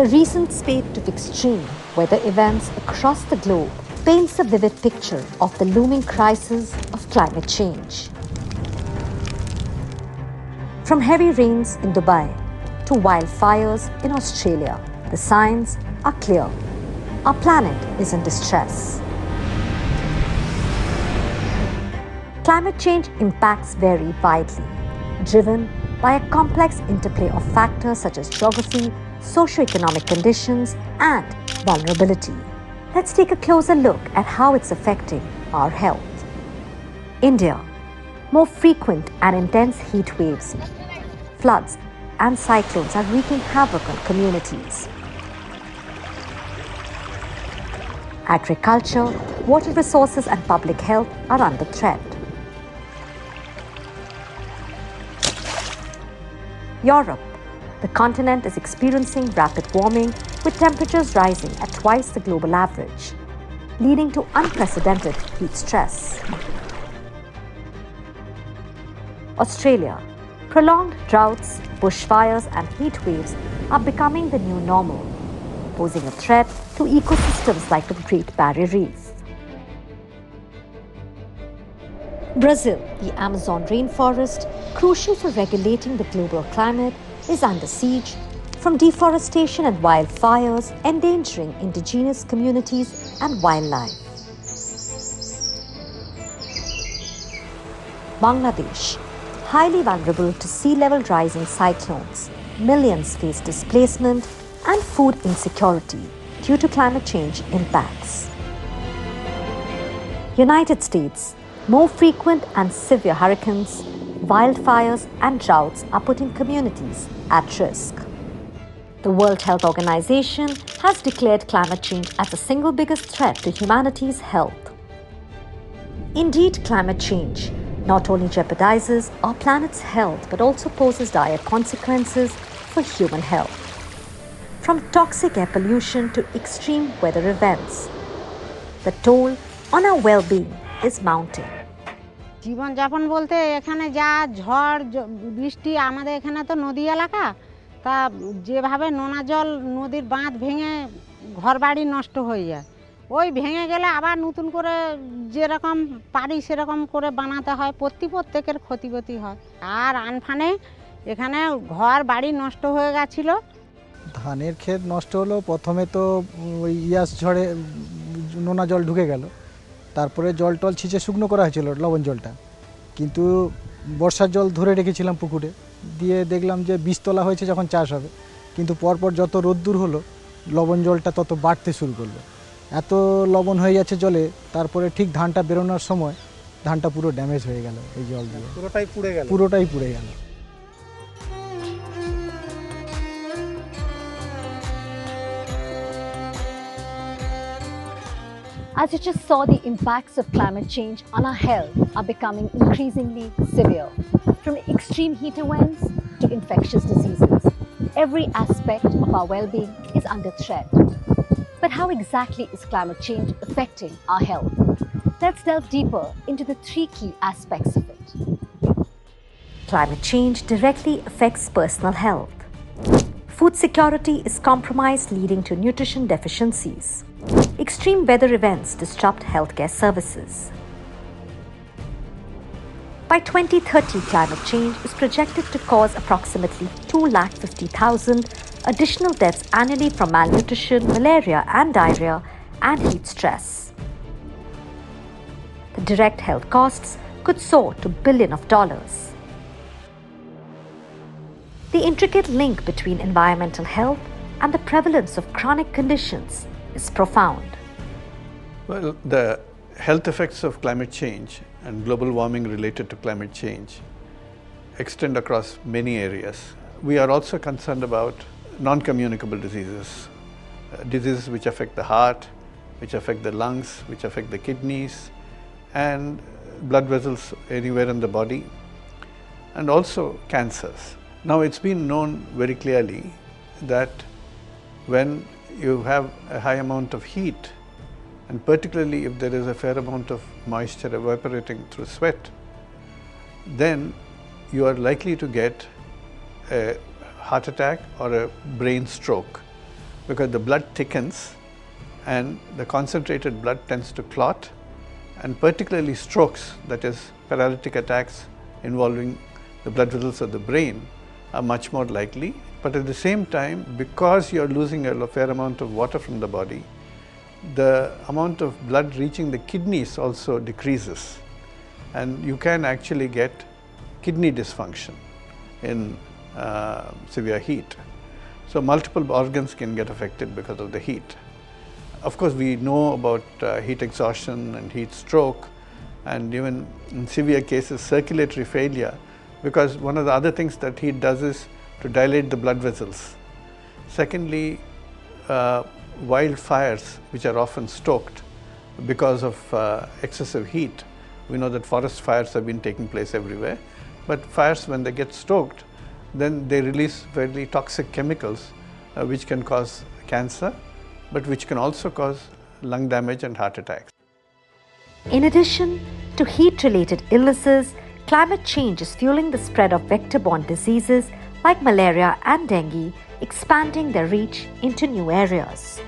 The recent spate of extreme weather events across the globe paints a vivid picture of the looming crisis of climate change. From heavy rains in Dubai to wildfires in Australia, the signs are clear. Our planet is in distress. Climate change impacts vary widely, driven by a complex interplay of factors such as geography, socioeconomic conditions, and vulnerability. Let's take a closer look at how it's affecting our health. India. More frequent and intense heat waves, floods, and cyclones are wreaking havoc on communities. Agriculture, water resources, and public health are under threat. Europe. The continent is experiencing rapid warming, with temperatures rising at twice the global average, leading to unprecedented heat stress. Australia. Prolonged droughts, bushfires, and heat waves are becoming the new normal, posing a threat to ecosystems like the Great Barrier Reef. Brazil, the Amazon rainforest, crucial for regulating the global climate, is under siege from deforestation and wildfires endangering indigenous communities and wildlife. Bangladesh, highly vulnerable to sea level rising cyclones, millions face displacement and food insecurity due to climate change impacts. United States, more frequent and severe hurricanes, wildfires, and droughts are putting communities at risk. The World Health Organization has declared climate change as the single biggest threat to humanity's health. Indeed, climate change not only jeopardizes our planet's health but also poses dire consequences for human health. From toxic air pollution to extreme weather events, the toll on our well-being is mounting. জীবনযাপন বলতে এখানে যা ঝড় বৃষ্টি আমাদের এখানে তো নদী এলাকা তা যেভাবে নোনা জল নদীর বাঁধ ভেঙে ঘরবাড়ি নষ্ট হয়ে যায় ওই ভেঙে গেলে আবার নতুন করে যেরকম পারি সেরকম করে বানাতে হয় প্রত্যেকের ক্ষতিপতি হয় আর আনফানে এখানে ঘর বাড়ি নষ্ট হয়ে গেছিল ধানের ক্ষেত নষ্ট হলো প্রথমে তো ওই ইয়াস ঝড়ে নোনা জল ঢুকে গেল তারপরে জল টল ছিঁচে শুকনো করা হয়েছিল লবণ জলটা কিন্তু বর্ষার জল ধরে রেখেছিলাম পুকুরে দিয়ে দেখলাম যে বীজতলা হয়েছে যখন চাষ হবে কিন্তু পরপর যত রোদ্দুর হলো লবণ জলটা তত বাড়তে শুরু করলো এত লবণ হয়ে যাচ্ছে জলে তারপরে ঠিক ধানটা বেরোনোর সময় ধানটা পুরো ড্যামেজ হয়ে গেল এই জল দিয়ে পুরোটাই পুড়ে গেল As you just saw, the impacts of climate change on our health are becoming increasingly severe. From extreme heat events to infectious diseases, every aspect of our well-being is under threat. But how exactly is climate change affecting our health? Let's delve deeper into the three key aspects of it. Climate change directly affects personal health. Food security is compromised, leading to nutrition deficiencies. Extreme weather events disrupt healthcare services. By 2030, climate change is projected to cause approximately 250,000 additional deaths annually from malnutrition, malaria and diarrhea, and heat stress. The direct health costs could soar to billions of dollars. The intricate link between environmental health and the prevalence of chronic conditions is profound. Well, the health effects of climate change and global warming related to climate change extend across many areas. We are also concerned about non-communicable diseases, diseases which affect the heart, which affect the lungs, which affect the kidneys, and blood vessels anywhere in the body, and also cancers. Now, it's been known very clearly that when you have a high amount of heat, and particularly if there is a fair amount of moisture evaporating through sweat, then you are likely to get a heart attack or a brain stroke. because the blood thickens and the concentrated blood tends to clot, and particularly strokes, that is paralytic attacks involving the blood vessels of the brain, are much more likely. But at the same time, because you are losing a fair amount of water from the body, the amount of blood reaching the kidneys also decreases, and you can actually get kidney dysfunction in severe heat. So multiple organs can get affected because of the heat. Of course, we know about heat exhaustion and heat stroke, and even in severe cases circulatory failure, because one of the other things that heat does is to dilate the blood vessels. Secondly, wildfires, which are often stoked because of excessive heat. We know that forest fires have been taking place everywhere, but fires, when they get stoked, then they release very toxic chemicals which can cause cancer, but which can also cause lung damage and heart attacks. In addition to heat-related illnesses, climate change is fueling the spread of vector-borne diseases like malaria and dengue, expanding their reach into new areas.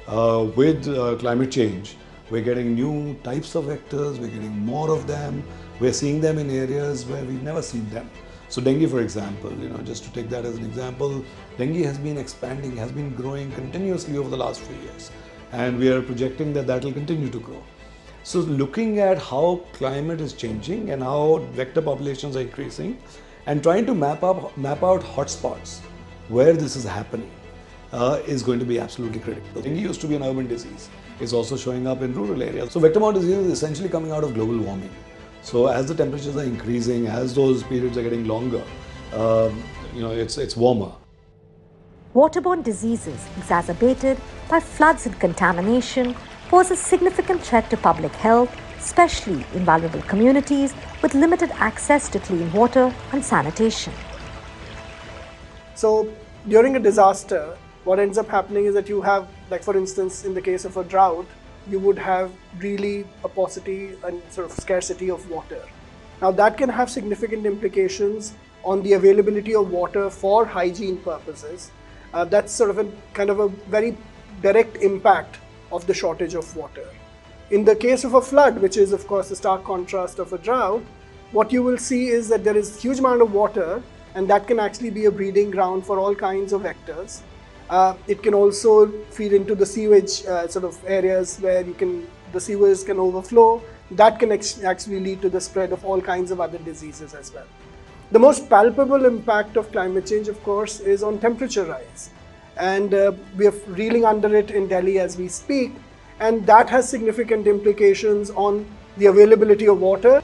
With climate change, we're getting new types of vectors, we're getting more of them, we're seeing them in areas where we've never seen them. So dengue, for example, just to take that as an example, dengue has been expanding, has been growing continuously over the last few years, and we are projecting that that will continue to grow. So looking at how climate is changing and how vector populations are increasing, and trying to map out hotspots where this is happening is going to be absolutely critical. Dengue used to be an urban disease. It's also showing up in rural areas. So vector-borne disease is essentially coming out of global warming. So as the temperatures are increasing, as those periods are getting longer, it's warmer. Waterborne diseases exacerbated by floods and contamination pose a significant threat to public health, especially in vulnerable communities with limited access to clean water and sanitation. So during a disaster, what ends up happening is that you have, like for instance, in the case of a drought, you would have really a paucity and sort of scarcity of water. Now that can have significant implications on the availability of water for hygiene purposes. That's sort of a very direct impact of the shortage of water. In the case of a flood, which is of course the stark contrast of a drought, what you will see is that there is a huge amount of water, and that can actually be a breeding ground for all kinds of vectors. It can also feed into the sewage sort of areas where the sewers can overflow. That can actually lead to the spread of all kinds of other diseases as well. The most palpable impact of climate change, of course, is on temperature rise. And we are reeling under it in Delhi as we speak, and that has significant implications on the availability of water.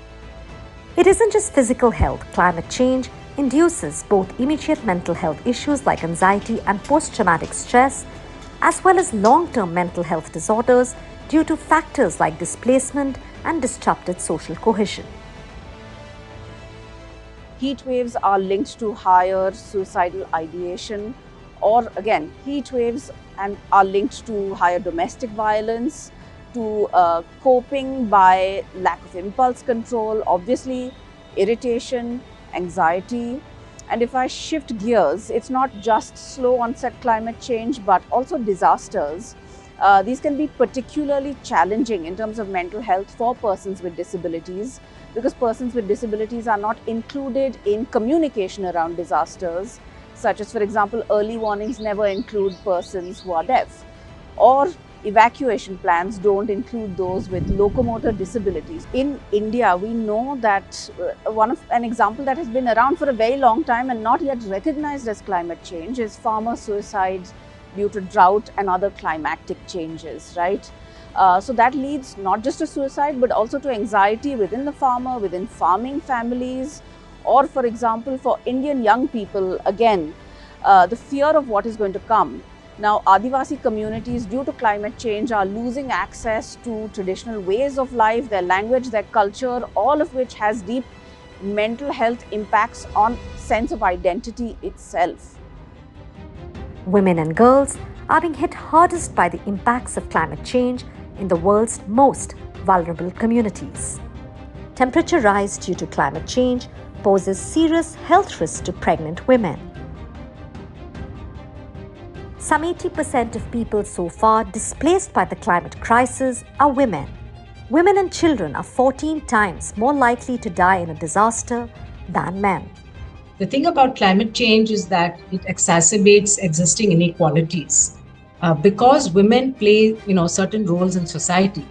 It isn't just physical health. Climate change induces both immediate mental health issues like anxiety and post-traumatic stress, as well as long-term mental health disorders due to factors like displacement and disrupted social cohesion. Heat waves are linked to higher suicidal ideation, or again, heat waves are linked to higher domestic violence, to coping by lack of impulse control, obviously irritation, anxiety. And if I shift gears, it's not just slow onset climate change, but also disasters. These can be particularly challenging in terms of mental health for persons with disabilities, because persons with disabilities are not included in communication around disasters, such as, for example, early warnings never include persons who are deaf, or evacuation plans don't include those with locomotor disabilities. In India, we know that an example that has been around for a very long time and not yet recognized as climate change is farmer suicides due to drought and other climatic changes, right? So that leads not just to suicide, but also to anxiety within the farmer, within farming families, or for example, for Indian young people, again, the fear of what is going to come. Now, Adivasi communities, due to climate change, are losing access to traditional ways of life, their language, their culture, all of which has deep mental health impacts on sense of identity itself. Women and girls are being hit hardest by the impacts of climate change in the world's most vulnerable communities. Temperature rise due to climate change poses serious health risks to pregnant women. Some 80% of people so far displaced by the climate crisis are women. Women and children are 14 times more likely to die in a disaster than men. The thing about climate change is that it exacerbates existing inequalities. Because women play, certain roles in society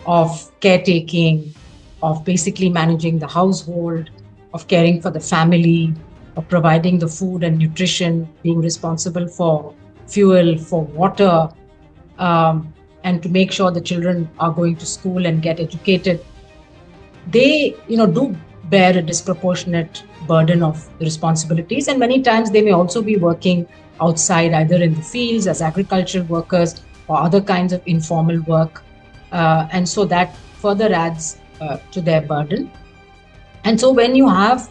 of caretaking, of basically managing the household, of caring for the family, of providing the food and nutrition, being responsible for fuel, for water, and to make sure the children are going to school and get educated. They, do bear a disproportionate burden of responsibilities, and many times they may also be working outside, either in the fields as agricultural workers or other kinds of informal work. And so that further adds to their burden. And so when you have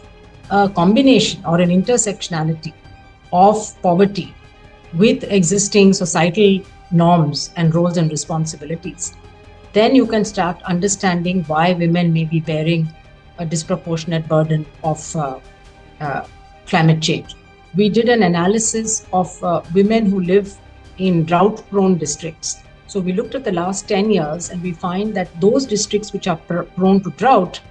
a combination or an intersectionality of poverty with existing societal norms and roles and responsibilities, then you can start understanding why women may be bearing a disproportionate burden of climate change. We did an analysis of women who live in drought-prone districts. So we looked at the last 10 years and we find that those districts which are prone to drought,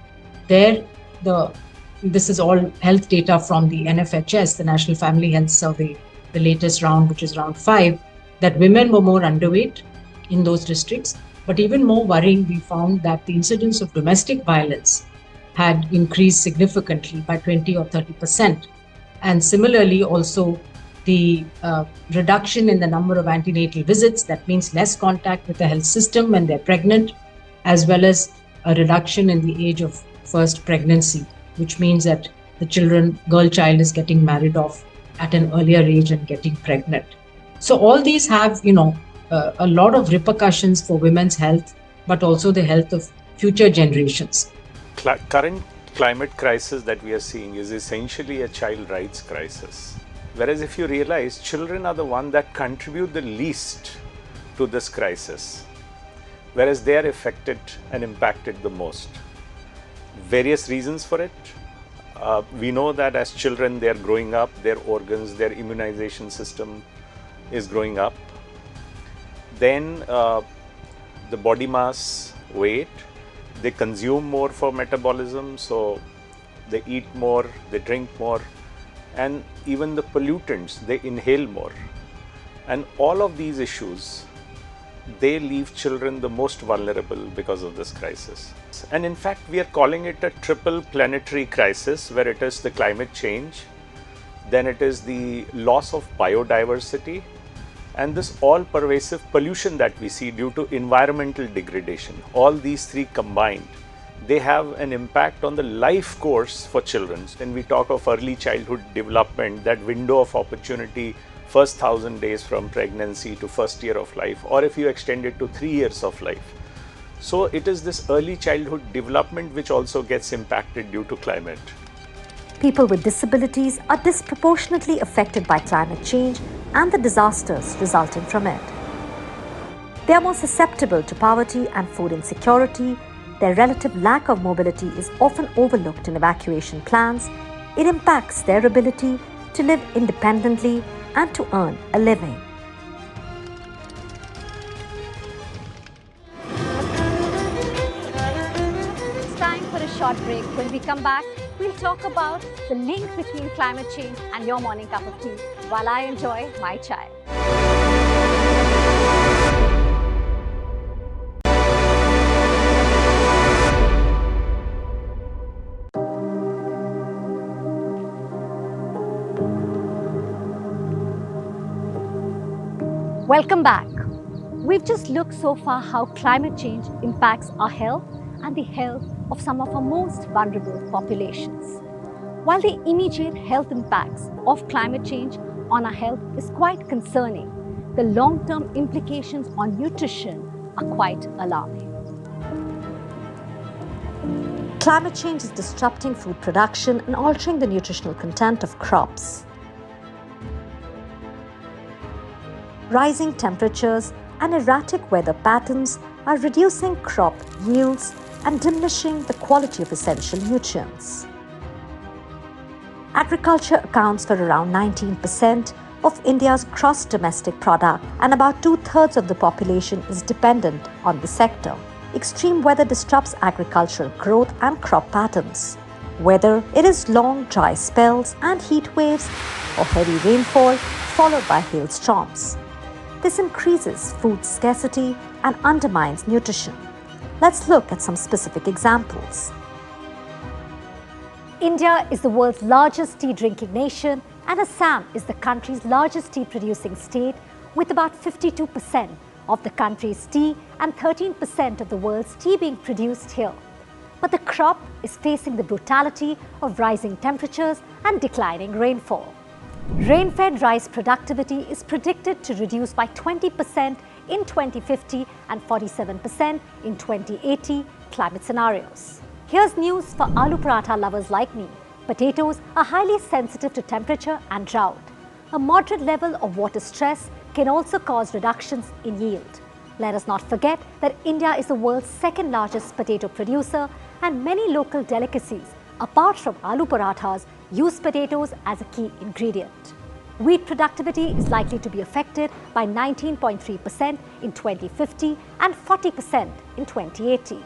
this is all health data from the NFHS, the National Family Health Survey, the latest round, which is round 5, that women were more underweight in those districts. But even more worrying, we found that the incidence of domestic violence had increased significantly by 20 or 30%. And similarly, also the reduction in the number of antenatal visits, that means less contact with the health system when they're pregnant, as well as a reduction in the age of first pregnancy, which means that the girl child is getting married off at an earlier age and getting pregnant. So all these have, a lot of repercussions for women's health, but also the health of future generations. Current climate crisis that we are seeing is essentially a child rights crisis. Whereas if you realize, children are the ones that contribute the least to this crisis, whereas they are affected and impacted the most. Various reasons for it. We know that as children, they are growing up, their organs, their immunization system is growing up. Then the body mass, weight, they consume more for metabolism, so they eat more, they drink more, and even the pollutants, they inhale more. And all of these issues, they leave children the most vulnerable because of this crisis. And in fact, we are calling it a triple planetary crisis, where it is the climate change, then it is the loss of biodiversity, and this all-pervasive pollution that we see due to environmental degradation. All these three combined, they have an impact on the life course for children. When we talk of early childhood development, that window of opportunity, first 1,000 days from pregnancy to first year of life, or if you extend it to 3 years of life. So it is this early childhood development which also gets impacted due to climate. People with disabilities are disproportionately affected by climate change and the disasters resulting from it. They are more susceptible to poverty and food insecurity. Their relative lack of mobility is often overlooked in evacuation plans. It impacts their ability to live independently and to earn a living. It's time for a short break. When we come back, we'll talk about the link between climate change and your morning cup of tea while I enjoy my chai. Welcome back. We've just looked so far how climate change impacts our health and the health of some of our most vulnerable populations. While the immediate health impacts of climate change on our health is quite concerning, the long-term implications on nutrition are quite alarming. Climate change is disrupting food production and altering the nutritional content of crops. Rising temperatures and erratic weather patterns are reducing crop yields and diminishing the quality of essential nutrients. Agriculture accounts for around 19% of India's gross domestic product, and about 2/3 of the population is dependent on the sector. Extreme weather disrupts agricultural growth and crop patterns. Whether it is long dry spells and heat waves or heavy rainfall followed by hailstorms. This increases food scarcity and undermines nutrition. Let's look at some specific examples. India is the world's largest tea drinking nation, and Assam is the country's largest tea producing state with about 52% of the country's tea and 13% of the world's tea being produced here. But the crop is facing the brutality of rising temperatures and declining rainfall. Rain-fed rice productivity is predicted to reduce by 20% in 2050 and 47% in 2080 climate scenarios. Here's news for aloo paratha lovers like me. Potatoes are highly sensitive to temperature and drought. A moderate level of water stress can also cause reductions in yield. Let us not forget that India is the world's second largest potato producer, and many local delicacies, apart from aloo parathas, use potatoes as a key ingredient. Wheat productivity is likely to be affected by 19.3% in 2050 and 40% in 2080.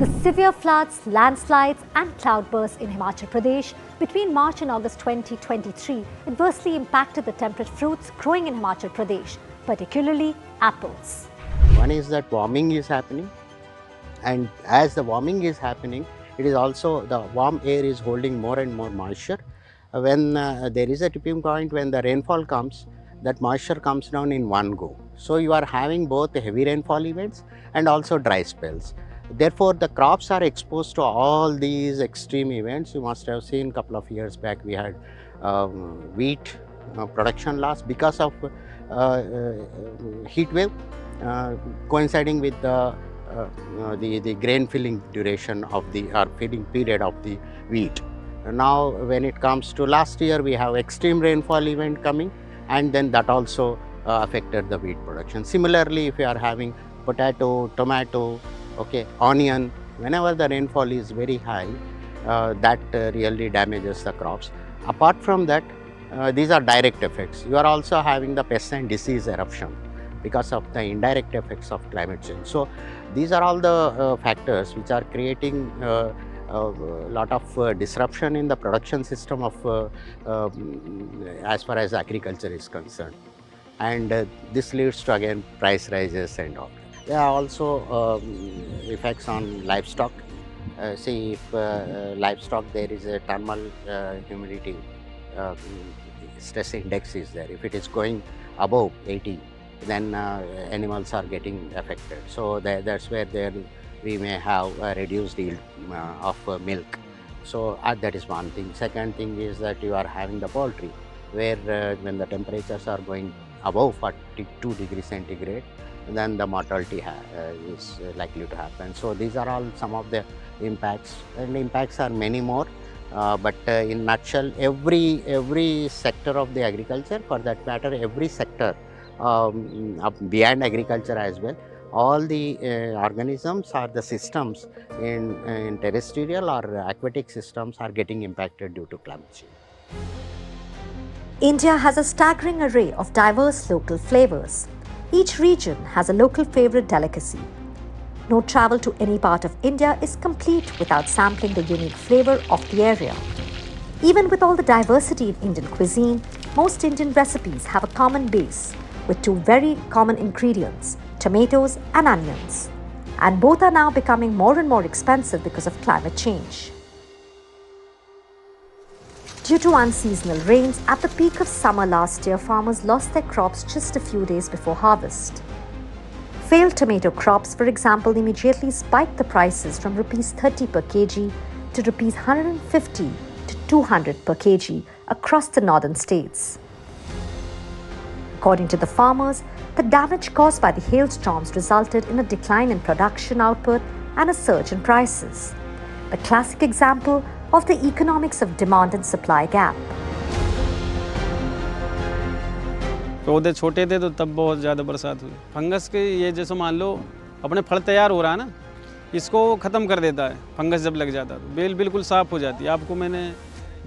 The severe floods, landslides and cloudbursts in Himachal Pradesh between March and August 2023 adversely impacted the temperate fruits growing in Himachal Pradesh, particularly apples. One is that warming is happening, and as the warming is happening, it is also the warm air is holding more and more moisture. When there is a tipping point, when the rainfall comes, that moisture comes down in one go. So you are having both heavy rainfall events and also dry spells. Therefore, the crops are exposed to all these extreme events. You must have seen a couple of years back we had wheat production loss because of heat wave coinciding with the grain filling duration of the filling period of the wheat. Now, when it comes to last year, we have extreme rainfall event coming, and then that also affected the wheat production. Similarly, if you are having potato, tomato, onion, whenever the rainfall is very high, that really damages the crops. Apart from that, these are direct effects. You are also having the pest and disease eruption because of the indirect effects of climate change. So, these are all the factors which are creating a lot of disruption in the production system of as far as agriculture is concerned, and this leads to again price rises and all. There are also effects on livestock. See, if livestock, there is a thermal humidity stress index is there. If it is going above 80, then animals are getting affected. So that's where we may have a reduced yield of milk. So that is one thing. Second thing is that you are having the poultry, where when the temperatures are going above 42 degrees centigrade, then the mortality is likely to happen. So these are all some of the impacts, and impacts are many more. But in nutshell, every sector of the agriculture, for that matter, every sector beyond agriculture as well, all the organisms or the systems in terrestrial or aquatic systems are getting impacted due to climate change. India has a staggering array of diverse local flavors. Each region has a local favorite delicacy. No travel to any part of India is complete without sampling the unique flavor of the area. Even with all the diversity in Indian cuisine, most Indian recipes have a common base with two very common ingredients, tomatoes and onions. And both are now becoming more and more expensive because of climate change. Due to unseasonal rains, at the peak of summer last year, farmers lost their crops just a few days before harvest. Failed tomato crops, for example, immediately spiked the prices from Rs 30 per kg to Rs 150 to 200 per kg across the northern states. According to the farmers, the damage caused by the hailstorms resulted in a decline in production output and a surge in prices. The classic example of the economics of demand and supply gap. पौधे छोटे थे तो तब बहुत ज़्यादा बरसात हुई। Fungus के ये जैसे मान लो अपने फल तैयार हो रहा है ना, इसको ख़त्म कर देता है। फंगस जब लग जाता है तो बेल बिल्कुल साफ़ हो जाती है। आपको मैंने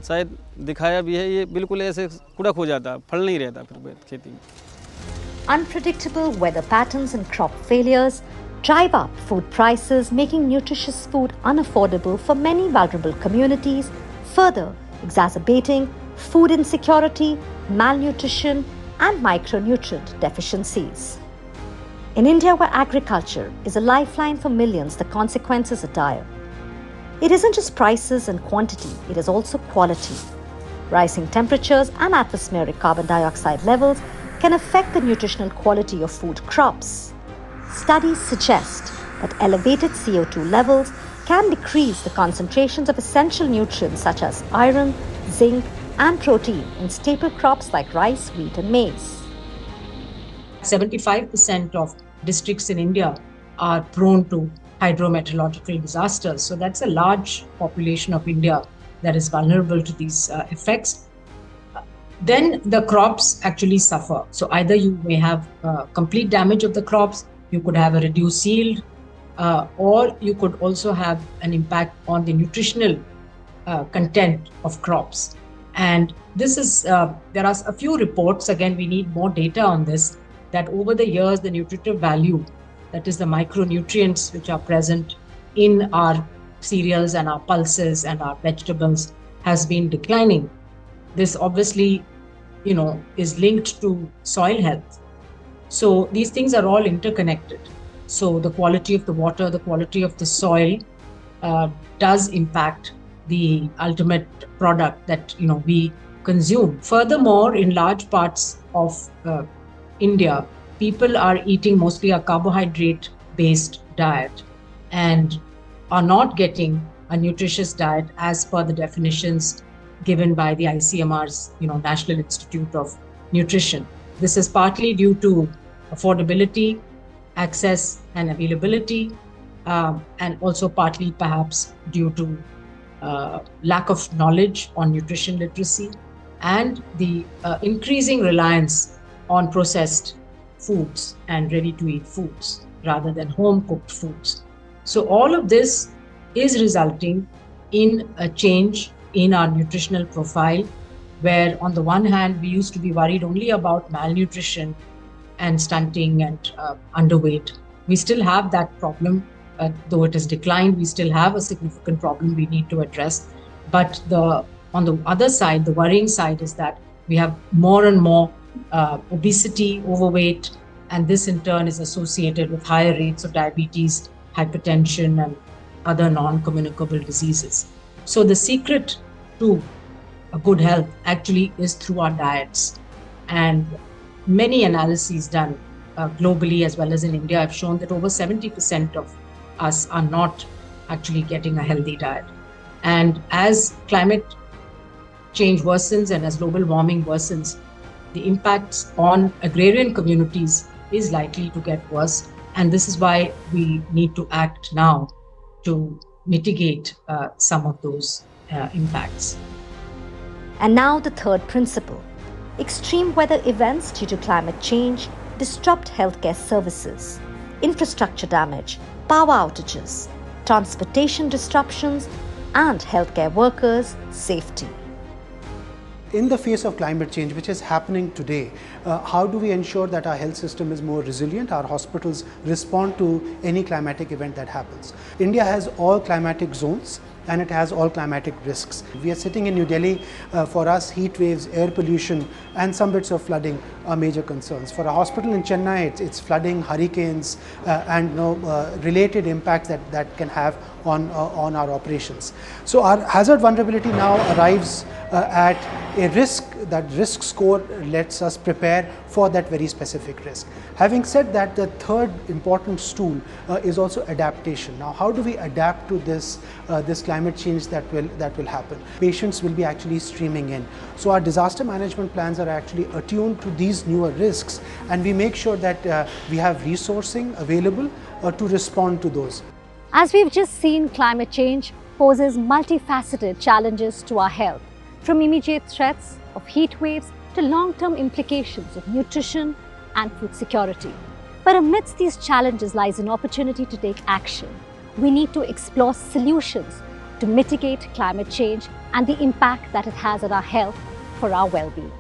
शायद दिखाया भी है, ये बिल्कुल ऐसे कुड़क हो जाता, फल नहीं रहता फिर खेती में। Unpredictable weather patterns and crop failures drive up food prices, making nutritious food unaffordable for many vulnerable communities, further exacerbating food insecurity, malnutrition, and micronutrient deficiencies. In India, where agriculture is a lifeline for millions, the consequences are dire. It isn't just prices and quantity, it is also quality. Rising temperatures and atmospheric carbon dioxide levels can affect the nutritional quality of food crops. Studies suggest that elevated CO2 levels can decrease the concentrations of essential nutrients such as iron, zinc, and protein in staple crops like rice, wheat, and maize. 75% of districts in India are prone to hydrometeorological disasters. So that's a large population of India that is vulnerable to these effects. Then the crops actually suffer. So either you may have complete damage of the crops, you could have a reduced yield, or you could also have an impact on the nutritional content of crops. And this is, there are a few reports, again, we need more data on this, that over the years, the nutritive value, that is the micronutrients which are present in our cereals and our pulses and our vegetables, has been declining. This obviously, is linked to soil health. So these things are all interconnected. So the quality of the water, the quality of the soil does impact the ultimate product that we consume. Furthermore, in large parts of India, people are eating mostly a carbohydrate-based diet and are not getting a nutritious diet as per the definitions given by the ICMR's, National Institute of Nutrition. This is partly due to affordability, access and availability, and also partly perhaps due to lack of knowledge on nutrition literacy and the increasing reliance on processed foods and ready-to-eat foods rather than home-cooked foods. So all of this is resulting in a change in our nutritional profile, where on the one hand, we used to be worried only about malnutrition and stunting and underweight. We still have that problem, though it has declined, we still have a significant problem we need to address. But on the other side, the worrying side is that we have more and more obesity, overweight, and this in turn is associated with higher rates of diabetes, hypertension, and other non-communicable diseases. So the secret to a good health actually is through our diets. And many analyses done globally as well as in India have shown that over 70% of us are not actually getting a healthy diet. And as climate change worsens and as global warming worsens, the impacts on agrarian communities is likely to get worse. And this is why we need to act now to mitigate some of those impacts. And now the third principle. Extreme weather events due to climate change disrupt healthcare services, infrastructure damage, power outages, transportation disruptions, and healthcare workers' safety. In the face of climate change, which is happening today, how do we ensure that our health system is more resilient, our hospitals respond to any climatic event that happens? India has all climatic zones and it has all climatic risks. We are sitting in New Delhi. For us, heat waves, air pollution, and some bits of flooding are major concerns. For a hospital in Chennai, it's flooding, hurricanes, and related impacts that can have on our operations. So our hazard vulnerability now arrives at a risk. That risk score lets us prepare for that very specific risk. Having said that, the third important stool is also adaptation. Now, how do we adapt to this climate change that will happen? Patients will be actually streaming in. So our disaster management plans are actually attuned to these newer risks, and we make sure that we have resourcing available to respond to those. As we've just seen, climate change poses multifaceted challenges to our health, from immediate threats of heat waves to long-term implications of nutrition and food security. But amidst these challenges lies an opportunity to take action. We need to explore solutions to mitigate climate change and the impact that it has on our health for our well-being.